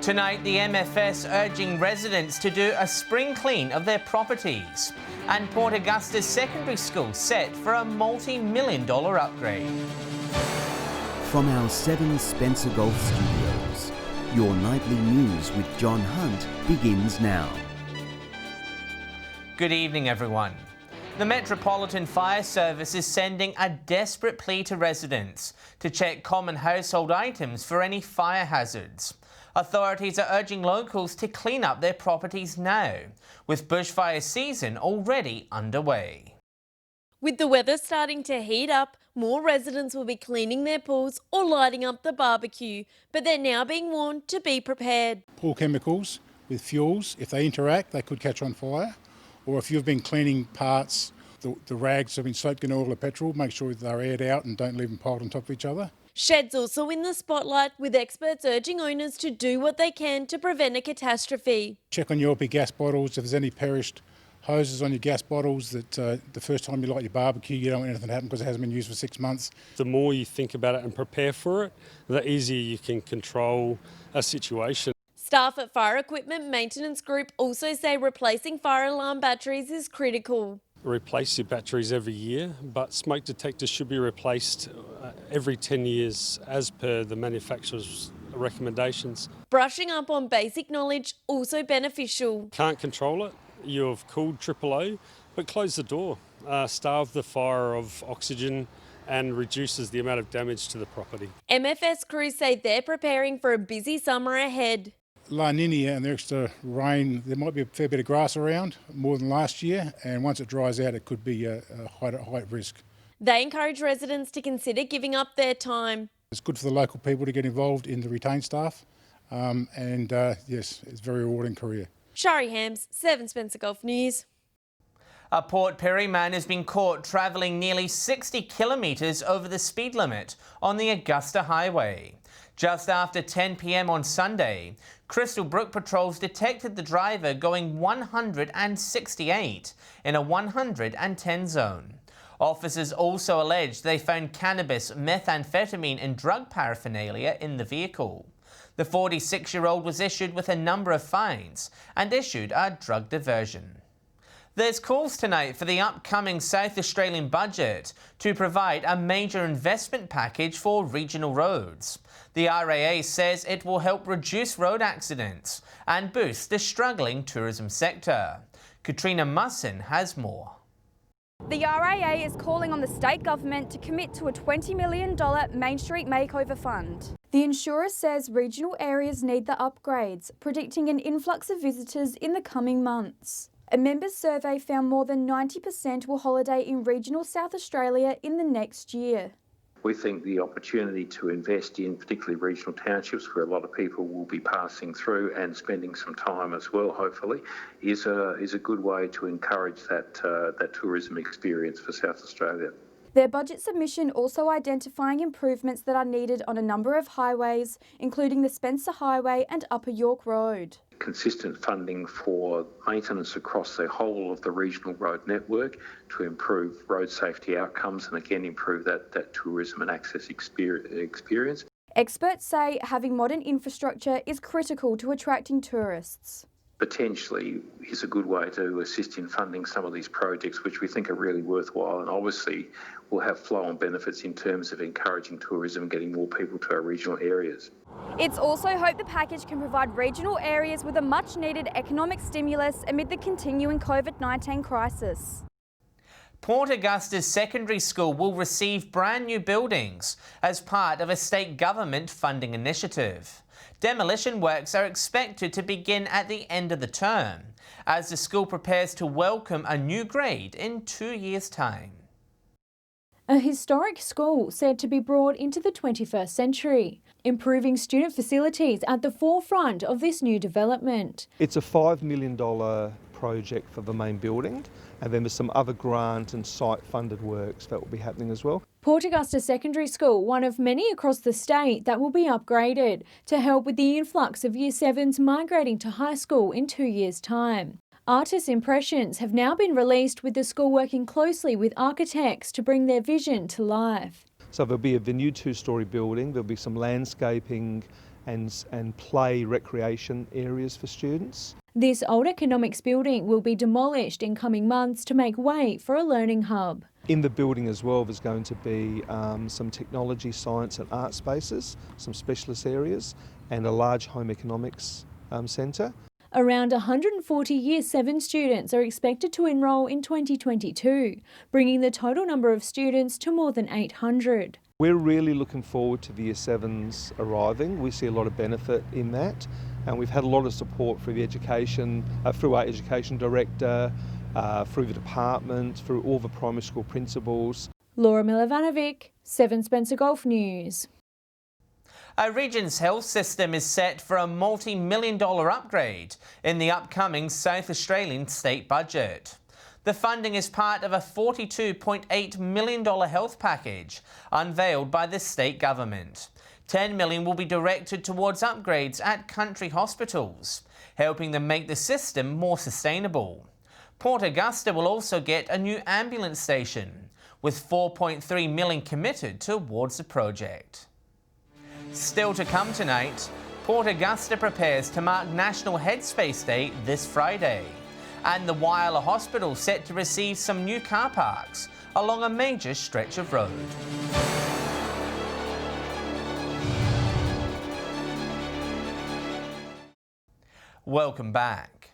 Tonight, the MFS urging residents to do a spring clean of their properties. And Port Augusta's secondary school set for a multi-million-dollar upgrade. From our 7 Spencer Golf Studios, your nightly news with John Hunt begins now. Good evening, everyone. The Metropolitan Fire Service is sending a desperate plea to residents to check common household items for any fire hazards. Authorities are urging locals to clean up their properties now, with bushfire season already underway. With the weather starting to heat up, more residents will be cleaning their pools or lighting up the barbecue, but they're now being warned to be prepared. Pool chemicals with fuels, if they interact, they could catch on fire. Or if you've been cleaning parts, the rags have been soaked in oil or petrol, make sure they're aired out and don't leave them piled on top of each other. Sheds also in the spotlight, with experts urging owners to do what they can to prevent a catastrophe. Check on your big gas bottles. If there's any perished hoses on your gas bottles, that the first time you light your barbecue, you don't want anything to happen because it hasn't been used for 6 months. The more you think about it and prepare for it, the easier you can control a situation. Staff at Fire Equipment Maintenance Group also say replacing fire alarm batteries is critical. Replace your batteries every year, but smoke detectors should be replaced every 10 years as per the manufacturer's recommendations. Brushing up on basic knowledge also beneficial. Can't control it. You've called AAA, but close the door. Starve the fire of oxygen and reduces the amount of damage to the property. MFS crews say they're preparing for a busy summer ahead. La Nina and the extra rain, there might be a fair bit of grass around, more than last year, and once it dries out, it could be a high risk. They encourage residents to consider giving up their time. It's good for the local people to get involved in the retained staff, and yes, it's a very rewarding career. Shari Hams, 7 Spencer Golf News. A Port Perry man has been caught travelling nearly 60 kilometres over the speed limit on the Augusta Highway. Just after 10 p.m. on Sunday, Crystal Brook patrols detected the driver going 168 in a 110 zone. Officers also alleged they found cannabis, methamphetamine and drug paraphernalia in the vehicle. The 46-year-old was issued with a number of fines and issued a drug diversion. There's calls tonight for the upcoming South Australian budget to provide a major investment package for regional roads. The RAA says it will help reduce road accidents and boost the struggling tourism sector. Katrina Musson has more. The RAA is calling on the state government to commit to a $20 million Main Street Makeover Fund. The insurer says regional areas need the upgrades, predicting an influx of visitors in the coming months. A members' survey found more than 90% will holiday in regional South Australia in the next year. We think the opportunity to invest in particularly regional townships where a lot of people will be passing through and spending some time as well, hopefully, is a good way to encourage that tourism experience for South Australia. Their budget submission also identifying improvements that are needed on a number of highways, including the Spencer Highway and Upper York Road. Consistent funding for maintenance across the whole of the regional road network to improve road safety outcomes and again improve that tourism and access experience. Experts say having modern infrastructure is critical to attracting tourists. Potentially is a good way to assist in funding some of these projects, which we think are really worthwhile and obviously will have flow-on benefits in terms of encouraging tourism and getting more people to our regional areas. It's also hoped the package can provide regional areas with a much-needed economic stimulus amid the continuing COVID-19 crisis. Port Augusta's secondary school will receive brand new buildings as part of a state government funding initiative. Demolition works are expected to begin at the end of the term, as the school prepares to welcome a new grade in 2 years' time. A historic school said to be brought into the 21st century, improving student facilities at the forefront of this new development. It's a $5 million project for the main building, and then there's some other grant and site funded works that will be happening as well. Port Augusta Secondary School, one of many across the state that will be upgraded to help with the influx of Year 7s migrating to high school in 2 years' time. Artist impressions have now been released, with the school working closely with architects to bring their vision to life. So there'll be the new 2-storey building, there'll be some landscaping and play recreation areas for students. This old economics building will be demolished in coming months to make way for a learning hub. In the building as well, there's going to be some technology, science and art spaces, some specialist areas, and a large home economics centre. Around 140 Year 7 students are expected to enrol in 2022, bringing the total number of students to more than 800. We're really looking forward to the Year 7s arriving. We see a lot of benefit in that, and we've had a lot of support through the education, through our education director, through the department, through all the primary school principals. Laura Milovanovic, 7 Spencer Golf News. A region's health system is set for a multi-million-dollar upgrade in the upcoming South Australian state budget. The funding is part of a $42.8 million health package unveiled by the state government. $10 million will be directed towards upgrades at country hospitals, helping them make the system more sustainable. Port Augusta will also get a new ambulance station, with $4.3 million committed towards the project. Still to come tonight, Port Augusta prepares to mark National Headspace Day this Friday, and the Whyalla Hospital set to receive some new car parks along a major stretch of road. Welcome back.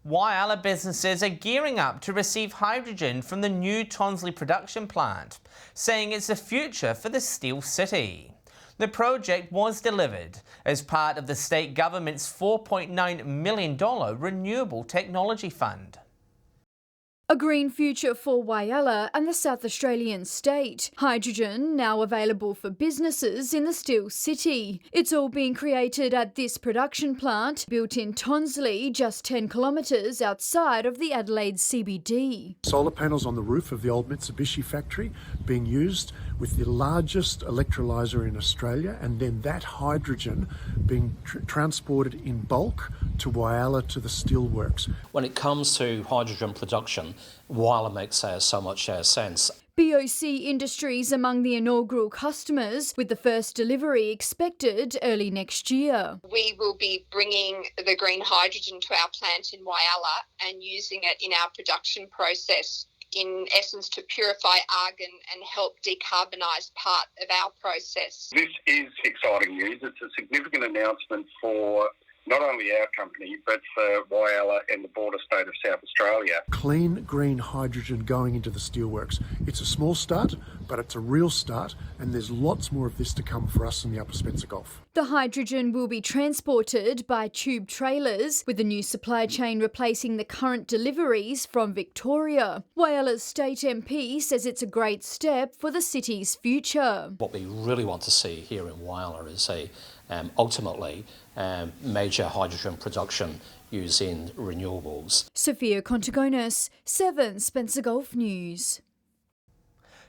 Whyalla businesses are gearing up to receive hydrogen from the new Tonsley production plant, saying it's the future for the Steel City. The project was delivered as part of the state government's $4.9 million Renewable Technology Fund. A green future for Whyalla and the South Australian state. Hydrogen now available for businesses in the Steel City. It's all being created at this production plant, built in Tonsley, just 10 kilometres outside of the Adelaide CBD. Solar panels on the roof of the old Mitsubishi factory being used with the largest electrolyser in Australia, and then that hydrogen being transported in bulk to Whyalla to the steelworks. When it comes to hydrogen production, Whyalla makes so much sense. BOC Industries among the inaugural customers, with the first delivery expected early next year. We will be bringing the green hydrogen to our plant in Whyalla and using it in our production process, in essence to purify argon and help decarbonise part of our process. This is exciting news. It's a significant announcement for not only our company, but for Whyalla and the border state of South Australia. Clean green hydrogen going into the steelworks. It's a small start, but it's a real start, and there's lots more of this to come for us in the Upper Spencer Gulf. The hydrogen will be transported by tube trailers, with the new supply chain replacing the current deliveries from Victoria. Whyalla's state MP says it's a great step for the city's future. What we really want to see here in Whyalla is ultimately major hydrogen production using renewables. Sophia Contagonis, 7 Spencer Gulf News.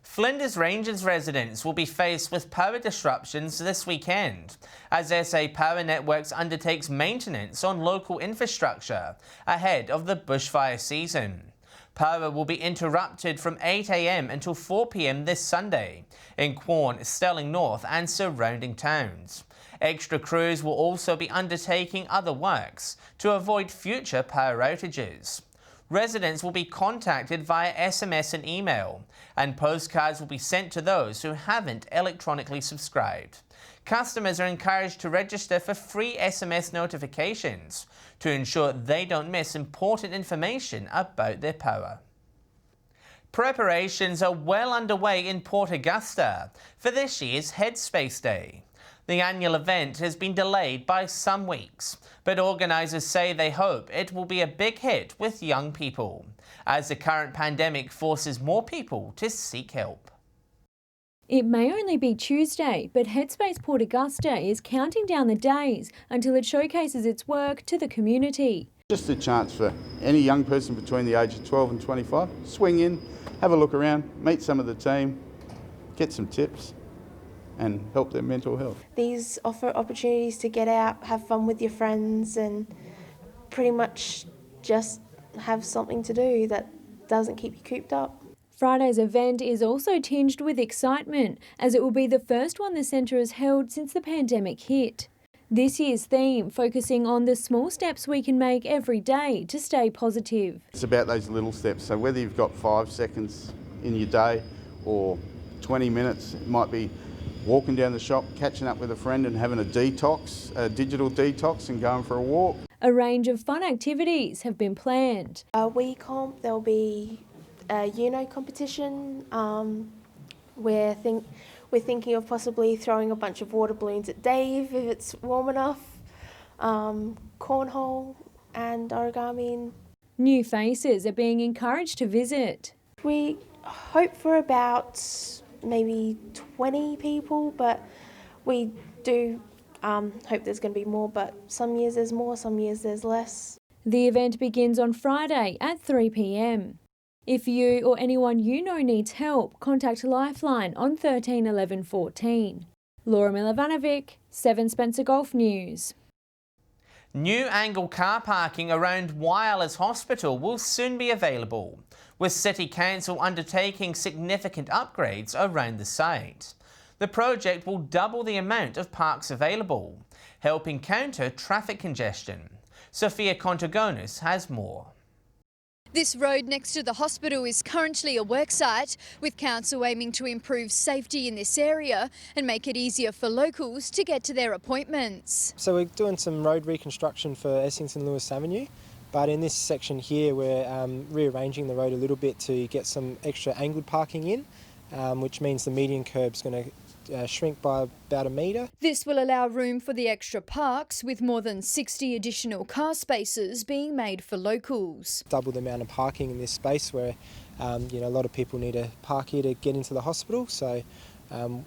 Flinders Ranges residents will be faced with power disruptions this weekend as SA Power Networks undertakes maintenance on local infrastructure ahead of the bushfire season. Power will be interrupted from 8 a.m. until 4 p.m. this Sunday in Quorn, Stelling North and surrounding towns. Extra crews will also be undertaking other works to avoid future power outages. Residents will be contacted via SMS and email, and postcards will be sent to those who haven't electronically subscribed. Customers are encouraged to register for free SMS notifications to ensure they don't miss important information about their power. Preparations are well underway in Port Augusta for this year's Headspace Day. The annual event has been delayed by some weeks, but organisers say they hope it will be a big hit with young people, as the current pandemic forces more people to seek help. It may only be Tuesday, but Headspace Port Augusta is counting down the days until it showcases its work to the community. Just a chance for any young person between the age of 12 and 25, swing in, have a look around, meet some of the team, get some tips and help their mental health. These offer opportunities to get out, have fun with your friends and pretty much just have something to do that doesn't keep you cooped up. Friday's event is also tinged with excitement, as it will be the first one the centre has held since the pandemic hit. This year's theme focusing on the small steps we can make every day to stay positive. It's about those little steps. So whether you've got 5 seconds in your day or 20 minutes, it might be walking down the shop, catching up with a friend and having a detox, a digital detox, and going for a walk. A range of fun activities have been planned. We comp, there'll be a competition. We're thinking of possibly throwing a bunch of water balloons at Dave if it's warm enough, cornhole and origami. New faces are being encouraged to visit. We hope for about maybe 20 people, but we do hope there's going to be more, but some years there's more, some years there's less. The event begins on Friday at 3 p.m. If you or anyone you know needs help, contact Lifeline on 13 11 14. Laura Milovanovic, 7 Spencer Golf News. New angle car parking around Wyala's hospital will soon be available, with City Council undertaking significant upgrades around the site. The project will double the amount of parks available, helping counter traffic congestion. Sophia Contagonis has more. This road next to the hospital is currently a worksite, with council aiming to improve safety in this area and make it easier for locals to get to their appointments. So we're doing some road reconstruction for Essington Lewis Avenue, but in this section here we're rearranging the road a little bit to get some extra angled parking in, which means the median curb's going to shrink by about a metre. This will allow room for the extra parks, with more than 60 additional car spaces being made for locals. Double the amount of parking in this space where a lot of people need to park here to get into the hospital, so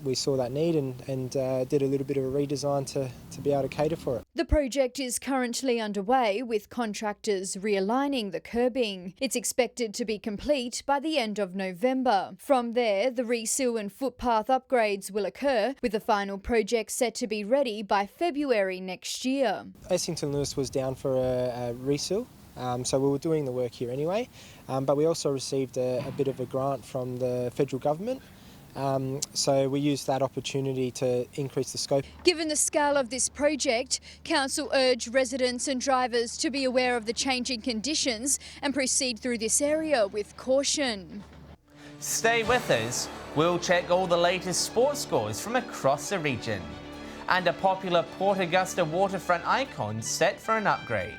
we saw that need and did a little bit of a redesign to be able to cater for it. The project is currently underway, with contractors realigning the curbing. It's expected to be complete by the end of November. From there, the reseal and footpath upgrades will occur, with the final project set to be ready by February next year. Essington Lewis was down for a reseal. So we were doing the work here anyway, but we also received a bit of a grant from the federal government. So we used that opportunity to increase the scope. Given the scale of this project, council urged residents and drivers to be aware of the changing conditions and proceed through this area with caution. Stay with us. We'll check all the latest sports scores from across the region. And a popular Port Augusta waterfront icon set for an upgrade.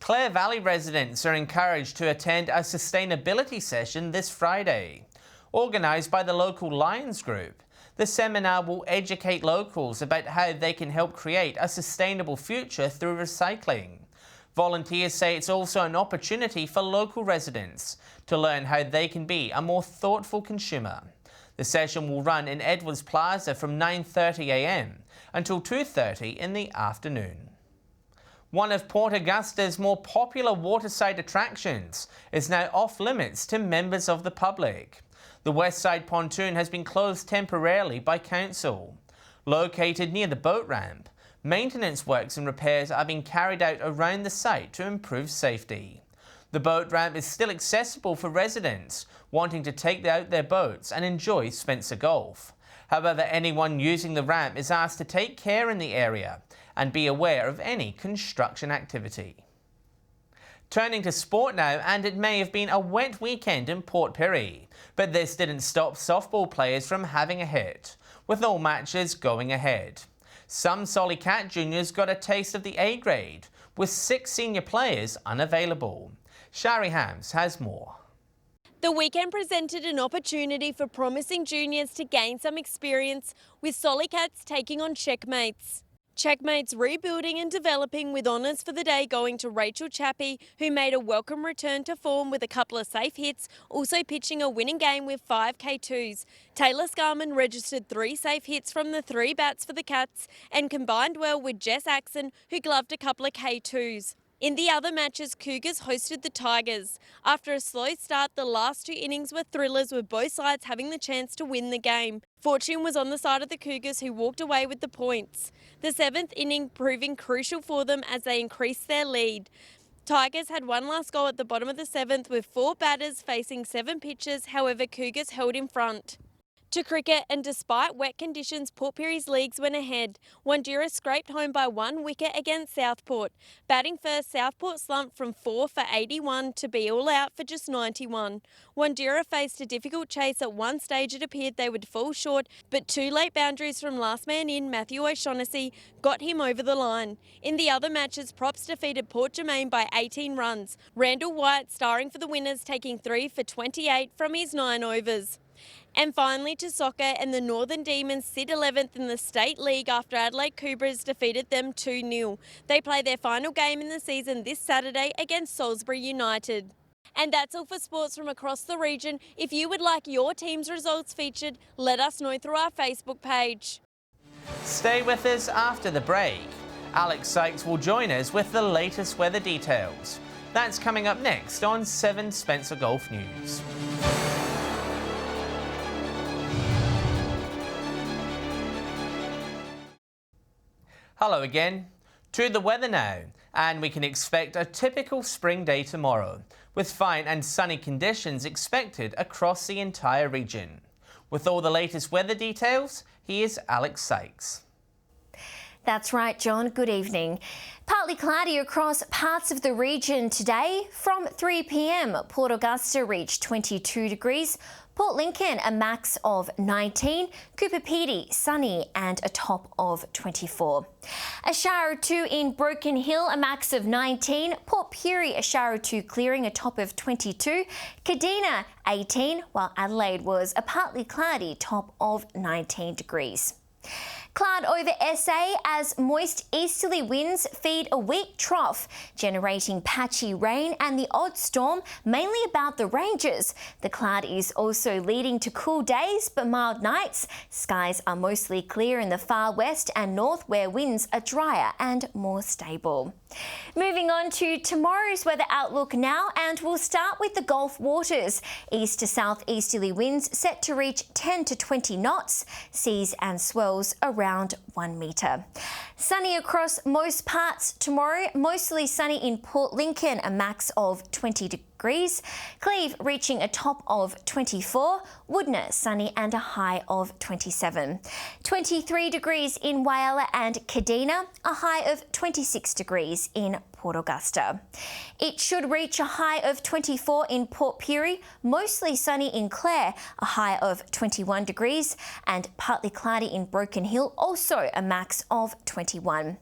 Clare Valley residents are encouraged to attend a sustainability session this Friday. Organised by the local Lions Group, the seminar will educate locals about how they can help create a sustainable future through recycling. Volunteers say it's also an opportunity for local residents to learn how they can be a more thoughtful consumer. The session will run in Edwards Plaza from 9:30 a.m. until 2:30 in the afternoon. One of Port Augusta's more popular waterside attractions is now off limits to members of the public. The Westside Pontoon has been closed temporarily by council. Located near the boat ramp, maintenance works and repairs are being carried out around the site to improve safety. The boat ramp is still accessible for residents wanting to take out their boats and enjoy Spencer Golf. However, anyone using the ramp is asked to take care in the area and be aware of any construction activity. Turning to sport now, and it may have been a wet weekend in Port Pirie, but this didn't stop softball players from having a hit, with all matches going ahead. Some Solly Cat juniors got a taste of the A grade, with 6 senior players unavailable. Shari Hams has more. The weekend presented an opportunity for promising juniors to gain some experience, with Solly Cats taking on Checkmates. Checkmates rebuilding and developing, with honours for the day going to Rachel Chappie, who made a welcome return to form with a couple of safe hits, also pitching a winning game with 5 K2s. Taylor Scarman registered 3 safe hits from the 3 bats for the Cats and combined well with Jess Axon, who gloved a couple of K2s. In the other matches, Cougars hosted the Tigers. After a slow start, the last 2 innings were thrillers, with both sides having the chance to win the game. Fortune was on the side of the Cougars, who walked away with the points. The 7th inning proving crucial for them as they increased their lead. Tigers had one last goal at the bottom of the 7th with 4 batters facing 7 pitches, however Cougars held in front. To cricket, and despite wet conditions, Port Pirie's leagues went ahead. Wandera scraped home by 1 wicket against Southport. Batting first, Southport slumped from 4 for 81 to be all out for just 91. Wandera faced a difficult chase. At one stage it appeared they would fall short, but 2 late boundaries from last man in, Matthew O'Shaughnessy, got him over the line. In the other matches, Props defeated Port Germain by 18 runs. Randall White starring for the winners, taking 3 for 28 from his 9 overs. And finally to soccer, and the Northern Demons sit 11th in the State League after Adelaide Cobras defeated them 2-0. They play their final game in the season this Saturday against Salisbury United. And that's all for sports from across the region. If you would like your team's results featured, let us know through our Facebook page. Stay with us after the break. Alex Sykes will join us with the latest weather details. That's coming up next on 7 Spencer Golf News. Hello again. To the weather now, and we can expect a typical spring day tomorrow, with fine and sunny conditions expected across the entire region. With all the latest weather details, here's Alex Sykes. That's right, John. Good evening. Partly cloudy across parts of the region today. From 3 p.m, Port Augusta reached 22 degrees. Port Lincoln, a max of 19. Cooper Pedy, sunny and a top of 24. A shower or 2 in Broken Hill, a max of 19. Port Pirie, a shower or 2 clearing, a top of 22. Kadina, 18, while Adelaide was a partly cloudy top of 19 degrees. Cloud over SA as moist easterly winds feed a weak trough, generating patchy rain and the odd storm, mainly about the ranges. The cloud is also leading to cool days but mild nights. Skies are mostly clear in the far west and north, where winds are drier and more stable. Moving on to tomorrow's weather outlook now, and we'll start with the Gulf waters. East to southeasterly winds set to reach 10 to 20 knots, seas and swells around 1 metre. Sunny across most parts tomorrow, mostly sunny in Port Lincoln, a max of 20 degrees. Cleve reaching a top of 24. Woodner sunny and a high of 27. 23 degrees in Whyalla and Kadina, a high of 26 degrees in Port Augusta. It should reach a high of 24 in Port Pirie, mostly sunny in Clare, a high of 21 degrees, and partly cloudy in Broken Hill, also a max of 21.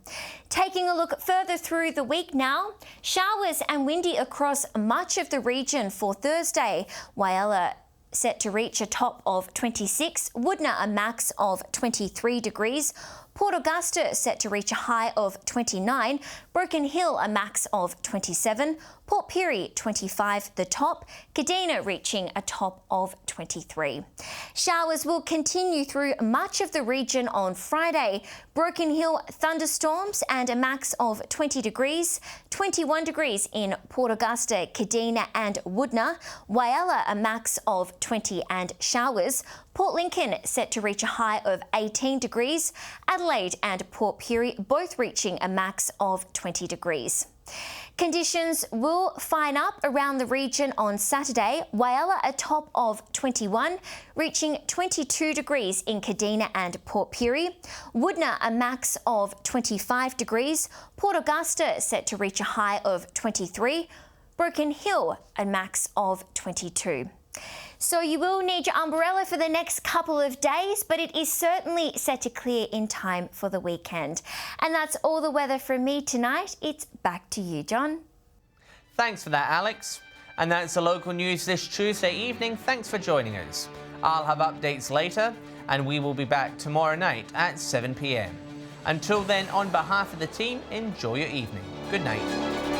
Taking a look further through the week now, showers and windy across much of the region for Thursday. Whyalla set to reach a top of 26, Woodner a max of 23 degrees, Port Augusta set to reach a high of 29, Broken Hill a max of 27, Port Pirie 25 the top, Kadina reaching a top of 23. Showers will continue through much of the region on Friday. Broken Hill thunderstorms and a max of 20 degrees, 21 degrees in Port Augusta, Kadina and Woodner, Whyalla a max of 20 and showers, Port Lincoln set to reach a high of 18 degrees, Adelaide and Port Pirie both reaching a max of 20 degrees. Conditions will fine up around the region on Saturday. Whyalla a top of 21, reaching 22 degrees in Kadina and Port Pirie. Woodner a max of 25 degrees. Port Augusta set to reach a high of 23. Broken Hill a max of 22. So you will need your umbrella for the next couple of days, but it is certainly set to clear in time for the weekend. And that's all the weather from me tonight. It's back to you, John. Thanks for that, Alex. And that's the local news this Tuesday evening. Thanks for joining us. I'll have updates later, and we will be back tomorrow night at 7 p.m. Until then, on behalf of the team, enjoy your evening. Good night.